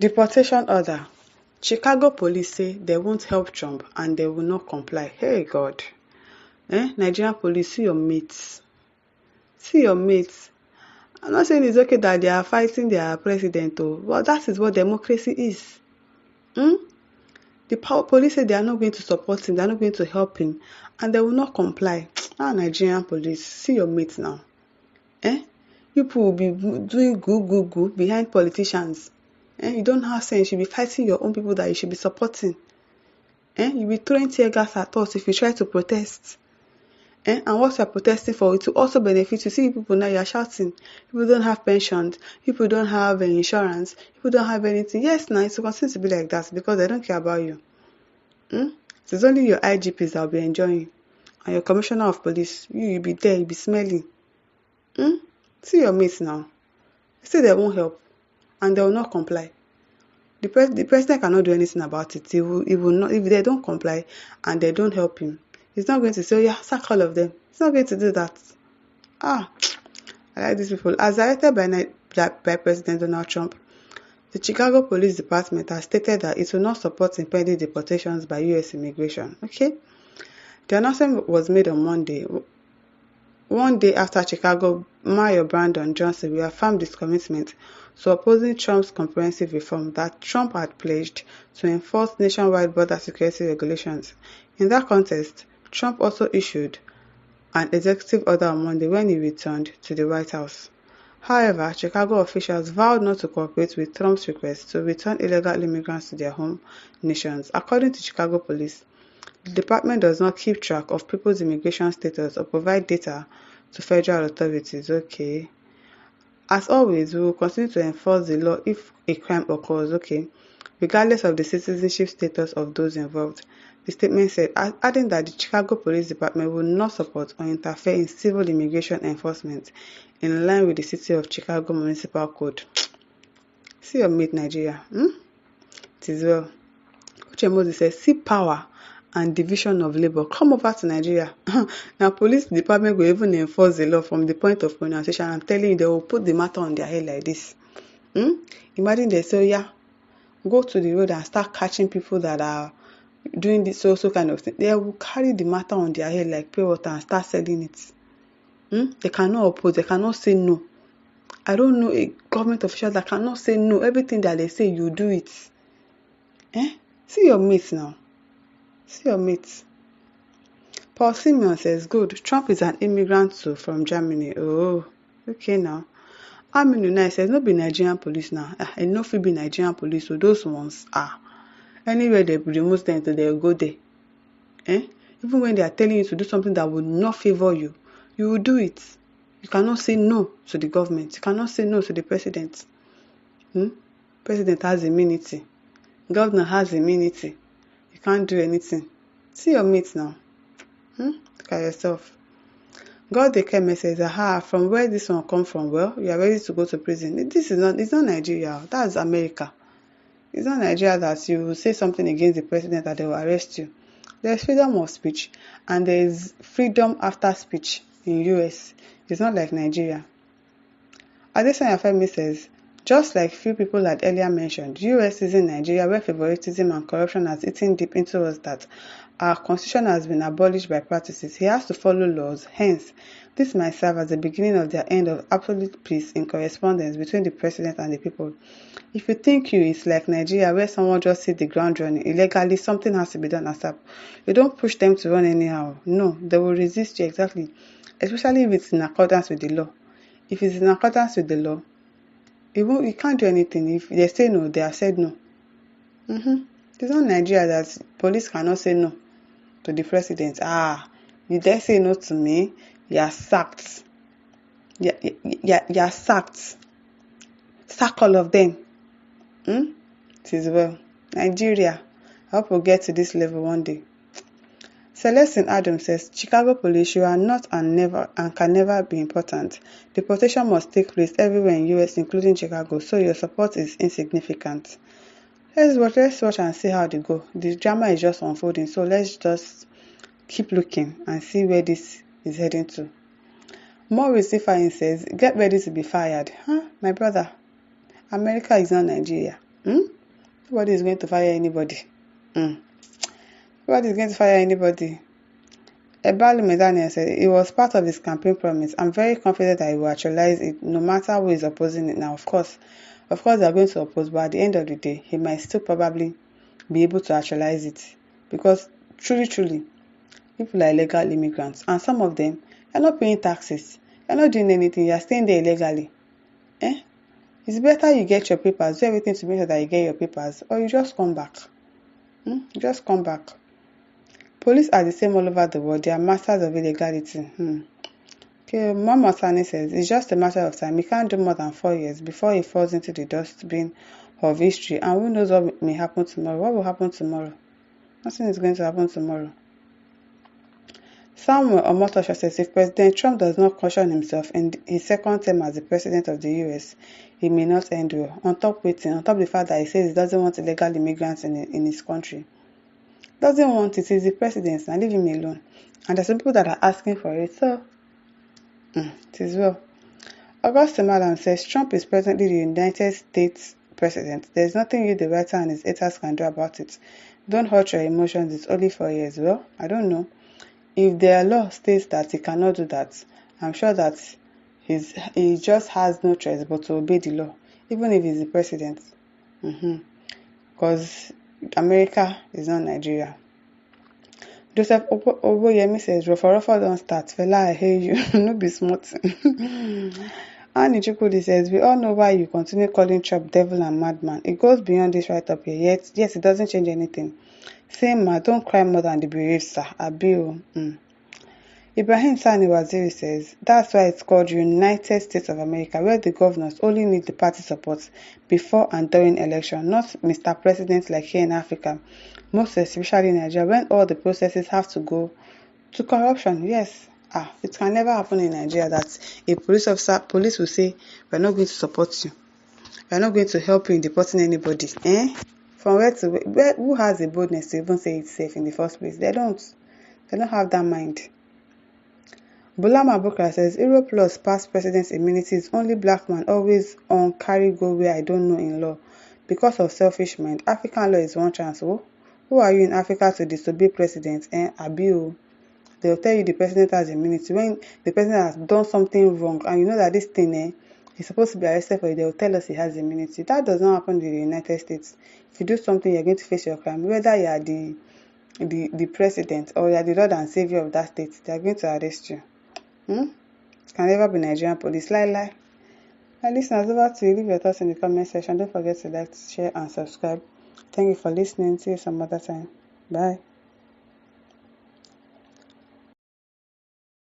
Deportation order. Chicago police say they won't help Trump and they will not comply. Hey God. Nigerian police, see your mates. See your mates. I'm not saying it's okay that they are fighting their president, but that is what democracy is. The police say they are not going to support him, they are not going to help him, and they will not comply. Nigerian police, see your mates now. You people will be doing good behind politicians. You don't have sense. You should be fighting your own people that you should be supporting. You'll be throwing tear gas at us if you try to protest. And what you're protesting for, it will also benefit you. See, people now, you're shouting. People don't have pensions. People don't have insurance. People don't have anything. Yes, now it will continue to be like that because they don't care about you. It's only your IGPs that will be enjoying. And your commissioner of police, you'll be there, you'll be smelling. See your mates now. Say they won't help. And they will not comply. The president cannot do anything about it. He will not, if they don't comply and they don't help him. He's not going to say, sack all of them. He's not going to do that. I like these people. As directed by President Donald Trump, the Chicago Police Department has stated that it will not support impending deportations by U.S. immigration. Okay? The announcement was made on Monday, one day after Chicago Mayor Brandon Johnson reaffirmed his commitment to opposing Trump's comprehensive reform that Trump had pledged to enforce nationwide border security regulations. In that context, Trump also issued an executive order on Monday when he returned to the White House. However, Chicago officials vowed not to cooperate with Trump's request to return illegal immigrants to their home nations. According to Chicago police, the department does not keep track of people's immigration status or provide data to federal authorities. Okay. As always, we will continue to enforce the law if a crime occurs, regardless of the citizenship status of those involved. The statement said, adding that the Chicago Police Department will not support or interfere in civil immigration enforcement in line with the City of Chicago Municipal Code. See your mate, Nigeria. It is well. Uche Moses says, see power and division of labor. Come over to Nigeria. Now, police department will even enforce the law from the point of pronunciation. I'm telling you, they will put the matter on their head like this. Imagine they say, go to the road and start catching people that are doing this also kind of thing. They will carry the matter on their head like pure water and start selling it. They cannot oppose. They cannot say no. I don't know a government official that cannot say no. Everything that they say, you do it. See your mates now. See your mates. Paul Simeon says, good. Trump is an immigrant too from Germany. Oh, okay now. Aminu Nai says, no be Nigerian police now. And no fit be Nigerian police. So those ones are. Anywhere they remove them, they'll go there. Even when they are telling you to do something that would not favor you, you will do it. You cannot say no to the government. You cannot say no to the president. President has immunity. Governor has immunity. You can't do anything. See your mates now. Look at yourself. God the Keme says, from where this one come from? Well, you are ready to go to prison. It's not Nigeria. That's America. It's not Nigeria that you will say something against the president that they will arrest you. There's freedom of speech and there is freedom after speech in US. It's not like Nigeria. Adesanya Femi says, just like few people had earlier mentioned, US is in Nigeria where favoritism and corruption has eaten deep into us that our constitution has been abolished by practices. He has to follow laws. Hence, this might serve as the beginning of the end of absolute peace in correspondence between the president and the people. If you think it's like Nigeria where someone just hit the ground running, illegally something has to be done ASAP. You don't push them to run anyhow. No, they will resist you exactly. Especially if it's in accordance with the law. If it's in accordance with the law, you can't do anything. If they say no, they have said no. It's not Nigeria that police cannot say no to the president. You dare say no to me, you are sacked. You are sacked. Sack all of them. It is well. Nigeria, I hope we'll get to this level one day. Celestine Adams says, Chicago police, you are not and can never be important. Deportation must take place everywhere in US, including Chicago, so your support is insignificant. Let's watch and see how they go. The drama is just unfolding, so let's just keep looking and see where this is heading to. Maurice Ifayin says, get ready to be fired. My brother, America is not Nigeria. Nobody is going to fire anybody. Nobody is going to fire anybody. Ebali Medania said it was part of his campaign promise. I'm very confident that he will actualize it, no matter who is opposing it. Now, of course, they are going to oppose, but at the end of the day, he might still probably be able to actualize it. Because truly, people are illegal immigrants, and some of them are not paying taxes. You're not doing anything. You're staying there illegally. It's better you get your papers, do everything to make sure that you get your papers, or you just come back. Just come back. Police are the same all over the world. They are masters of illegality. Okay, Mama Sani says it's just a matter of time. He can't do more than 4 years before he falls into the dustbin of history. And who knows what may happen tomorrow? What will happen tomorrow? Nothing is going to happen tomorrow. Samuel Omotosho says if President Trump does not caution himself in his second term as the president of the US, he may not end well. On top the fact that he says he doesn't want illegal immigrants in his country. Doesn't want it. He's the president. Now leave him alone. And there's some people that are asking for it. So, it is well. Augustine Madam says Trump is presently the United States president. There's nothing you, the writer, and his haters can do about it. Don't hurt your emotions. It's only 4 years. Well, I don't know. If their law states that he cannot do that, I'm sure that he just has no choice but to obey the law, even if he's the president. Because America is not Nigeria. Joseph Oboyemi says, Rofo don't start. Fela, I hear you. No be smart. Annie Chukudi says, we all know why you continue calling Trump devil and madman. It goes beyond this right up here. Yet, yes, it doesn't change anything. Same man, don't cry more than the bereaved, sir. Abiu. Ibrahim Sani Waziri says, that's why it's called United States of America, where the governors only need the party support before and during election, not Mr. President like here in Africa, most especially in Nigeria, when all the processes have to go to corruption. Yes, it can never happen in Nigeria that a police will say, we're not going to support you. We're not going to help you in deporting anybody. From where to where? Who has the boldness to even say it's safe in the first place? They don't have that mind. Bulama Bukra says, Europe laws past president's immunity is only black man always on carry go where I don't know in law. Because of selfish mind, African law is one chance. Who are you in Africa to disobey president? Abiu. They'll tell you the president has immunity. When the president has done something wrong and you know that this thing he's supposed to be arrested for it, they'll tell us he has immunity. That does not happen in the United States. If you do something, you're going to face your crime. Whether you are the president or you are the Lord and Savior of that state, they are going to arrest you. It can never be Nigerian police. Lie. My listeners, over to you. Leave your thoughts in the comment section. Don't forget to like, share, and subscribe. Thank you for listening. See you some other time. Bye.